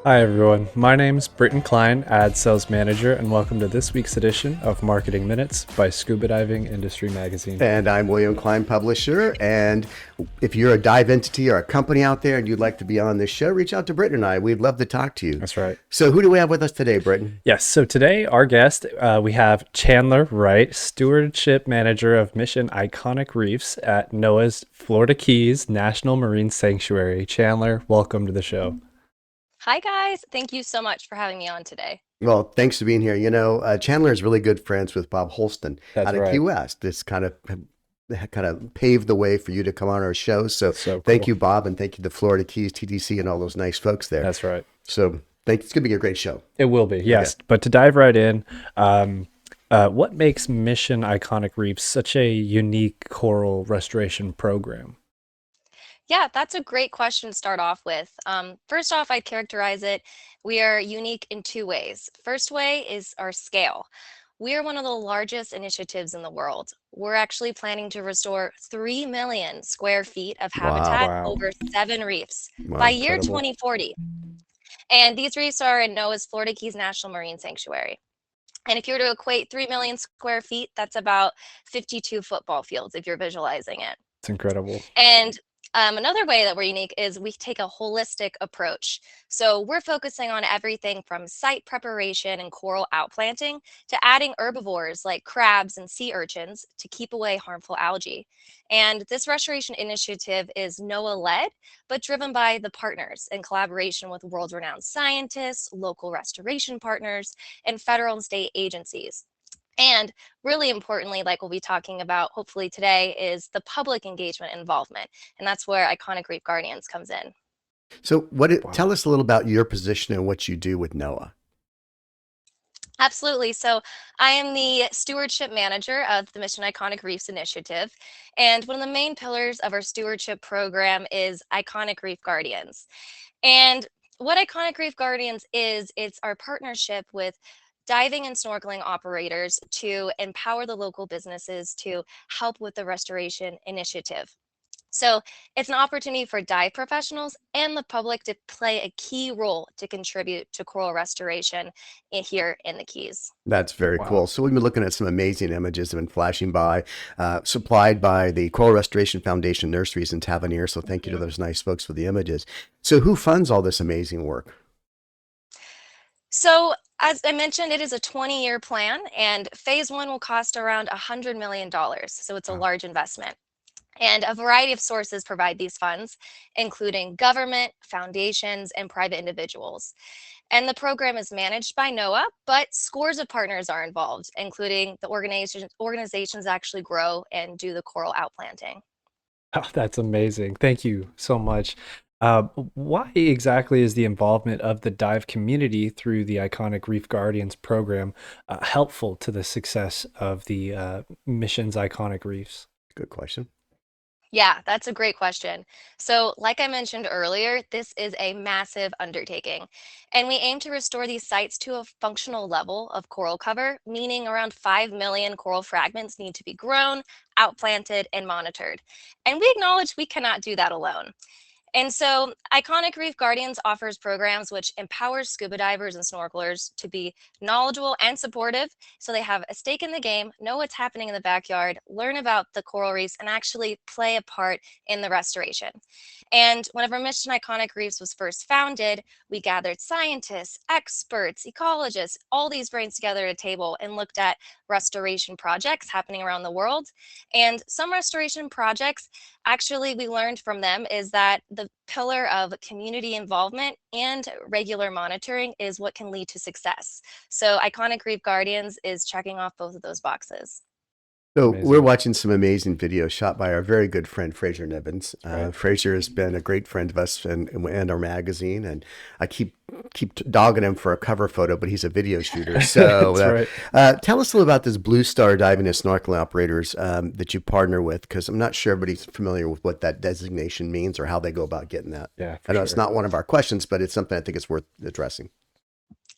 Hi everyone, my name is Britain Cline, Ad Sales Manager, and welcome to this week's edition of Marketing Minutes by Scuba Diving Industry Magazine. And I'm William Cline, publisher. And if you're a dive entity or a company out there and you'd like to be on this show, reach out to Britton and I. We'd love to talk to you. That's right. So who do we have with us today, Britton? Yes, so today our guest, we have Chandler Wright, Stewardship Manager of Mission Iconic Reefs at NOAA's Florida Keys National Marine Sanctuary. Chandler, welcome to the show. Hi, guys. Thank you so much for having me on today. Well, thanks for being here. Chandler is really good friends with Bob Holston That's out of right. Key West. This kind of paved the way for you to come on our show. So thank cool. you, Bob, and thank you to Florida Keys, TDC, and all those nice folks there. That's right. So it's going to be a great show. It will be, yes. Okay. But to dive right in, what makes Mission Iconic Reefs such a unique coral restoration program? Yeah, that's a great question to start off with. First off, I'd characterize it. We are unique in two ways. First way is our scale. We are one of the largest initiatives in the world. We're actually planning to restore 3 million square feet of habitat Wow. over 7 reefs Wow, by year incredible. 2040. And these reefs are in NOAA's Florida Keys National Marine Sanctuary. And if you were to equate 3 million square feet, that's about 52 football fields if you're visualizing it. It's incredible. And another way that we're unique is we take a holistic approach. So we're focusing on everything from site preparation and coral outplanting to adding herbivores like crabs and sea urchins to keep away harmful algae. And this restoration initiative is NOAA-led, but driven by the partners in collaboration with world-renowned scientists, local restoration partners, and federal and state agencies. And really importantly, like we'll be talking about hopefully today, is the public engagement involvement. And that's where Iconic Reef Guardians comes in. So tell us a little about your position and what you do with NOAA. Absolutely. So I am the Stewardship Manager of the Mission Iconic Reefs Initiative. And one of the main pillars of our stewardship program is Iconic Reef Guardians. And what Iconic Reef Guardians is, it's our partnership with diving and snorkeling operators to empower the local businesses to help with the restoration initiative. So it's an opportunity for dive professionals and the public to play a key role to contribute to coral restoration here in the Keys. That's very Wow. cool. So we've been looking at some amazing images that have been flashing by, supplied by the Coral Restoration Foundation Nurseries in Tavernier. So thank you to those nice folks for the images. So who funds all this amazing work? So as I mentioned, it is a 20-year plan, and phase one will cost around $100 million. So it's a Wow. large investment. And a variety of sources provide these funds, including government, foundations, and private individuals. And the program is managed by NOAA, but scores of partners are involved, including the organizations actually grow and do the coral outplanting. Oh, that's amazing. Thank you so much. Why exactly is the involvement of the dive community through the Iconic Reef Guardians program helpful to the success of the mission's Iconic Reefs? Good question. Yeah, that's a great question. So, like I mentioned earlier, this is a massive undertaking, and we aim to restore these sites to a functional level of coral cover, meaning around 5 million coral fragments need to be grown, outplanted, and monitored. And we acknowledge we cannot do that alone. And so Iconic Reef Guardians offers programs which empowers scuba divers and snorkelers to be knowledgeable and supportive so they have a stake in the game, know what's happening in the backyard, learn about the coral reefs, and actually play a part in the restoration. And whenever Mission Iconic Reefs was first founded, we gathered scientists, experts, ecologists, all these brains together at a table and looked at restoration projects happening around the world. And some restoration projects, actually, we learned from them is that the pillar of community involvement and regular monitoring is what can lead to success. So Iconic Reef Guardians is checking off both of those boxes. So Amazing. we're watching some amazing videos shot by our very good friend Fraser Nibbins. Right. Fraser has been a great friend of us and our magazine, and I keep dogging him for a cover photo, but he's a video shooter. So That's right. tell us a little about this Blue Star diving and snorkeling operators that you partner with, because I'm not sure everybody's familiar with what that designation means or how they go about getting that. Yeah, I know it's not one of our questions, but it's something I think it's worth addressing.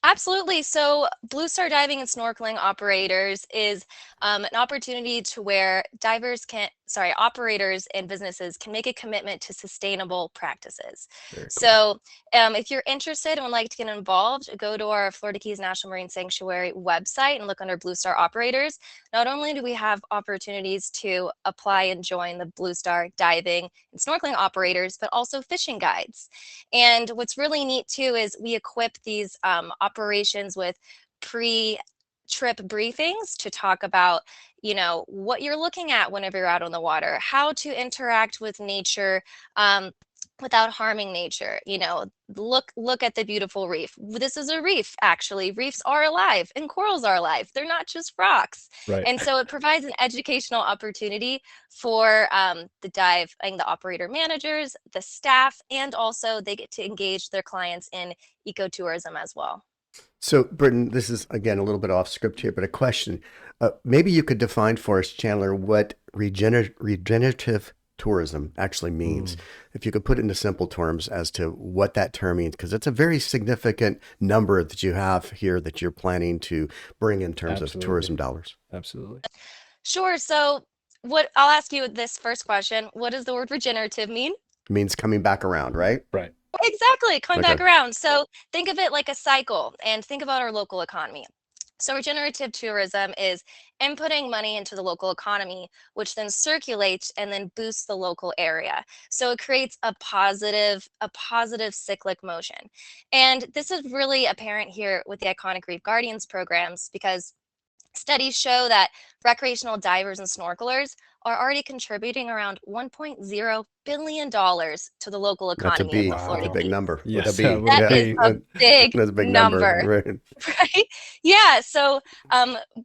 Absolutely. So, Blue Star Diving and Snorkeling Operators is an opportunity to where divers can operators and businesses can make a commitment to sustainable practices. Very cool. So, if you're interested and would like to get involved, go to our Florida Keys National Marine Sanctuary website and look under Blue Star Operators. Not only do we have opportunities to apply and join the Blue Star diving and snorkeling operators, but also fishing guides. And what's really neat too is we equip these operations with pre-trip briefings to talk about, what you're looking at whenever you're out on the water, how to interact with nature, without harming nature. Look at the beautiful reef. This is a reef, actually. Reefs are alive and corals are alive. They're not just rocks. Right. And so it provides an educational opportunity for the operator managers, the staff, and also they get to engage their clients in ecotourism as well. So, Britton, this is again a little bit off script here, but a question. Maybe you could define for us, Chandler, what regenerative tourism actually means. If you could put it into simple terms as to what that term means, because it's a very significant number that you have here that you're planning to bring in terms of tourism dollars. Absolutely. Sure. So I'll ask you this first question. What does the word regenerative mean? It means coming back around, right? Right. Exactly, coming back Okay. around. So think of it like a cycle and think about our local economy. So regenerative tourism is inputting money into the local economy, which then circulates and then boosts the local area. So it creates a positive cyclic motion. And this is really apparent here with the Iconic Reef Guardians programs because studies show that recreational divers and snorkelers are already contributing around $1.0 billion to the local That's a economy of B. the That's Florida a big Keys. number. With Yes, a that B. would That Yeah, is a big that's a big number, Right. right? Yeah. So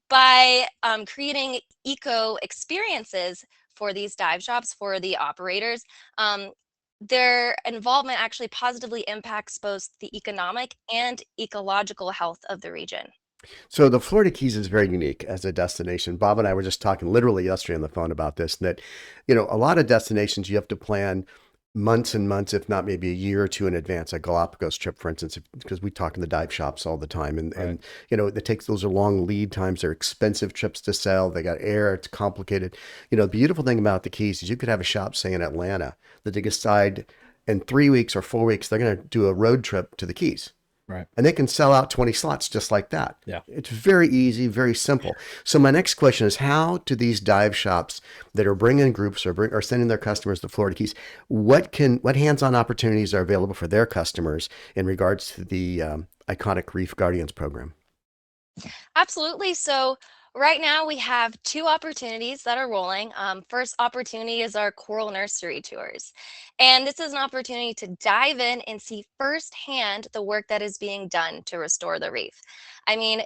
by creating eco experiences for these dive shops, for the operators, their involvement actually positively impacts both the economic and ecological health of the region. So the Florida Keys is very unique as a destination. Bob and I were just talking literally yesterday on the phone about this, that, a lot of destinations you have to plan months and months, if not maybe a year or two in advance. A Galapagos trip, for instance, because we talk in the dive shops all the time, and those are long lead times. They're expensive trips to sell. They got air. It's complicated. The beautiful thing about the Keys is you could have a shop, say in Atlanta, that they decide in 3 weeks or 4 weeks they're going to do a road trip to the Keys. Right. And they can sell out 20 slots just like that. Yeah. It's very easy, very simple. So my next question is, how do these dive shops that are bringing groups or sending their customers to Florida Keys, what hands-on opportunities are available for their customers in regards to the Iconic Reef Guardians program? Absolutely. So right now we have two opportunities that are rolling. First opportunity is our coral nursery tours. And this is an opportunity to dive in and see firsthand the work that is being done to restore the reef. I mean,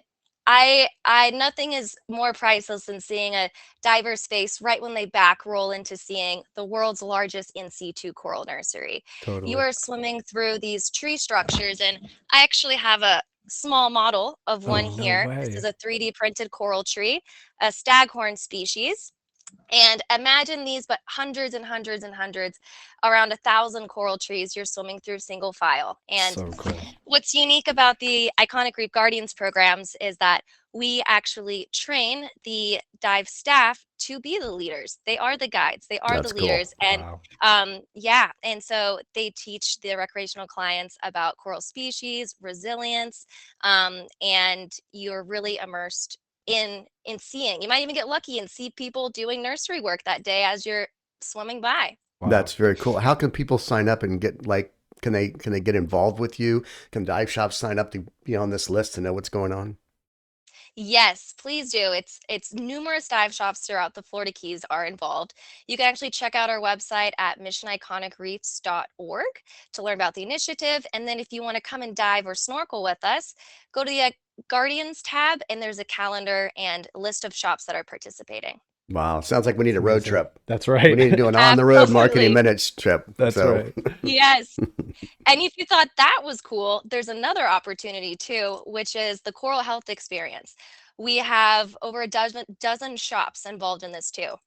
I nothing is more priceless than seeing a diver's face right when they back roll into seeing the world's largest in situ coral nursery. You Totally. are swimming through these tree structures, and I actually have a small model of one Oh, no here. This way. is a 3D printed coral tree, a staghorn species. And imagine these, but hundreds and hundreds and hundreds, around 1,000 coral trees you're swimming through single file. And So cool. what's unique about the Iconic Reef Guardians programs is that we actually train the dive staff to be the leaders. They are the guides, they are That's the cool. leaders. And Wow. yeah, and so they teach the recreational clients about coral species, resilience, and you're really immersed in seeing. You might even get lucky and see people doing nursery work that day as you're swimming by. Wow. That's very cool. How can people sign up and get can they get involved with you? Can dive shops sign up to be on this list to know what's going on? Yes, please do. It's numerous dive shops throughout the Florida Keys are involved. You can actually check out our website at missioniconicreefs.org to learn about the initiative. And then if you want to come and dive or snorkel with us, go to the Guardians tab and there's a calendar and list of shops that are participating. Wow, sounds like we need a road Amazing. trip. That's We right. need to do an on-the-road marketing Absolutely. minutes trip. That's So, right. Yes. And if you thought that was cool, there's another opportunity too, which is the Coral Health Experience. We have over a dozen shops involved in this too.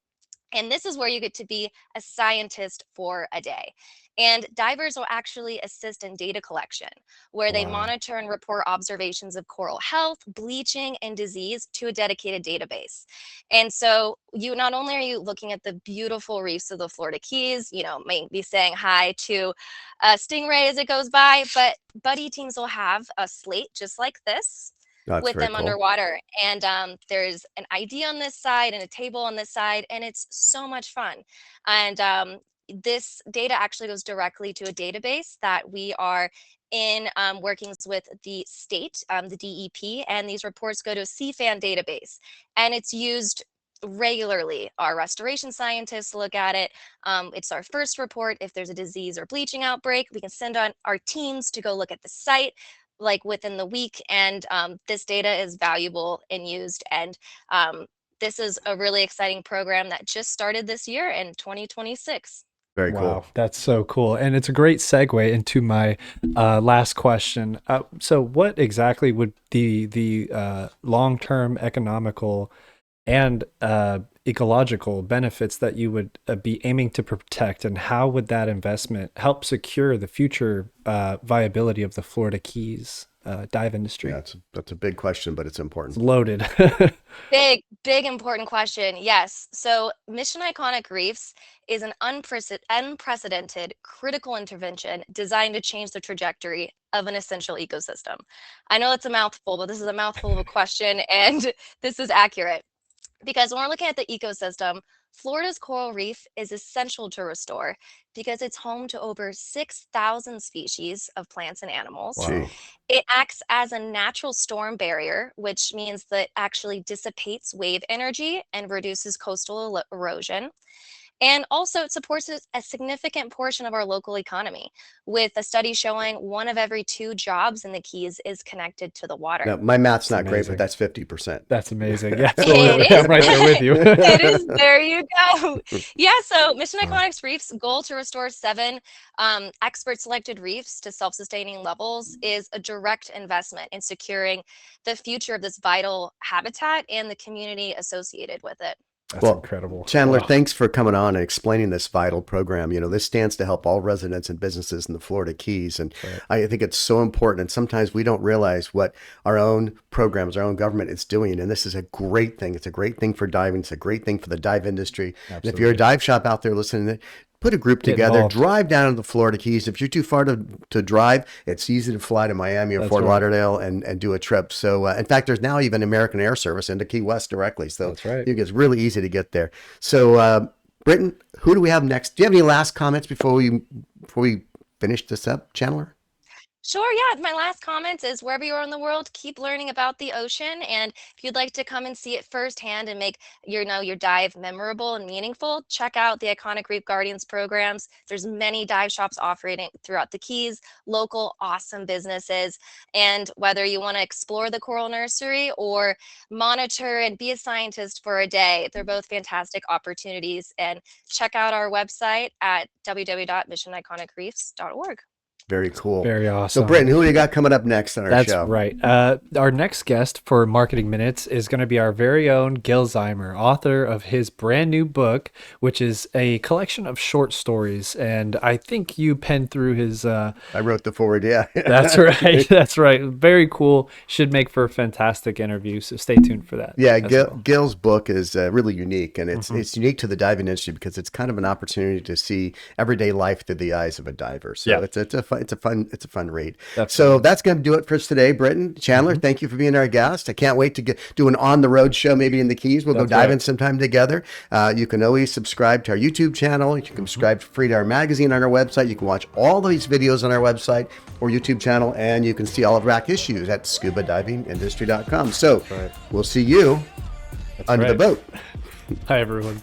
And this is where you get to be a scientist for a day. And divers will actually assist in data collection, where they Wow. monitor and report observations of coral health, bleaching, and disease to a dedicated database. And so you not only are you looking at the beautiful reefs of the Florida Keys, maybe saying hi to a stingray as it goes by, but buddy teams will have a slate just like this That's with very them cool. underwater. And there's an ID on this side and a table on this side, and it's so much fun. And this data actually goes directly to a database that we are in workings with the state, the DEP, and these reports go to a CFAN database, and it's used regularly. Our restoration scientists look at it. It's our first report. If there's a disease or bleaching outbreak, we can send on our teams to go look at the site like within the week. And this data is valuable and used. And this is a really exciting program that just started this year in 2026. Very cool. Wow, that's so cool. And it's a great segue into my last question. So what exactly would the long-term economical and ecological benefits that you would be aiming to protect, and how would that investment help secure the future viability of the Florida Keys dive industry? Yeah, that's a big question, but it's It's important. loaded. Big, important question. Yes. So, Mission Iconic Reefs is an unprecedented critical intervention designed to change the trajectory of an essential ecosystem. I know it's a mouthful, but this is a mouthful of a question, and this is accurate. Because when we're looking at the ecosystem, Florida's coral reef is essential to restore because it's home to over 6,000 species of plants and animals. Gee, Wow. It acts as a natural storm barrier, which means that actually dissipates wave energy and reduces coastal erosion. And also, it supports a significant portion of our local economy, with a study showing one of every two jobs in the Keys is connected to the now water. my math's It's not great, but amazing. that's 50%. That's amazing. Yeah, It absolutely. I'm right there with is. you. It is. There you go. Yeah. So Mission Iconics Reefs' goal to restore seven expert selected reefs to self-sustaining levels is a direct investment in securing the future of this vital habitat and the community associated with it. That's Well, incredible. Chandler, Wow. thanks for coming on and explaining this vital program. This stands to help all residents and businesses in the Florida Keys. And Right. I think it's so important. And sometimes we don't realize what our own programs, our own government is doing. And this is a great thing. It's a great thing for diving. It's a great thing for the dive industry. And if you're a Absolutely. dive shop out there listening, put a group Get together, involved. drive down to the Florida Keys. If you're too far to drive, it's easy to fly to Miami or That's Fort right. Lauderdale and do a trip. So, in fact, there's now even American Air Service into Key West directly. So That's right. it's really easy to get there. So, Britton, who do we have next? Do you have any last comments before we finish this up, Chandler? Sure, yeah. My last comment is wherever you are in the world, keep learning about the ocean. And if you'd like to come and see it firsthand and make your dive memorable and meaningful, check out the Iconic Reef Guardians programs. There's many dive shops operating throughout the Keys, local awesome businesses. And whether you want to explore the coral nursery or monitor and be a scientist for a day, they're both fantastic opportunities. And check out our website at www.missioniconicreefs.org. Very cool. Very So, awesome. Britton, who do you got coming up next on our That's show? right. Our next guest for Marketing Minutes is going to be our very own Gil Zeimer, author of his brand new book, which is a collection of short stories. And I think you penned through his. I wrote the forward, yeah. That's right. That's right. Very cool. Should make for a fantastic interview. So stay tuned for that. Yeah, as well. Gil's book is really unique, and it's unique to the diving industry because it's kind of an opportunity to see everyday life through the eyes of a diver. So Yeah. it's a fun read. Definitely. So that's going to do it for us today, Britton. Chandler, thank you for being our guest. I can't wait to do an on the road show maybe in the Keys. We'll go That's diving right. sometime together. You can always subscribe to our YouTube channel. You can subscribe free to our magazine on our website. You can watch all these videos on our website or YouTube channel, and you can see all of our back issues at scubadivingindustry.com. So right. we'll see you under the right. boat. Hi, everyone.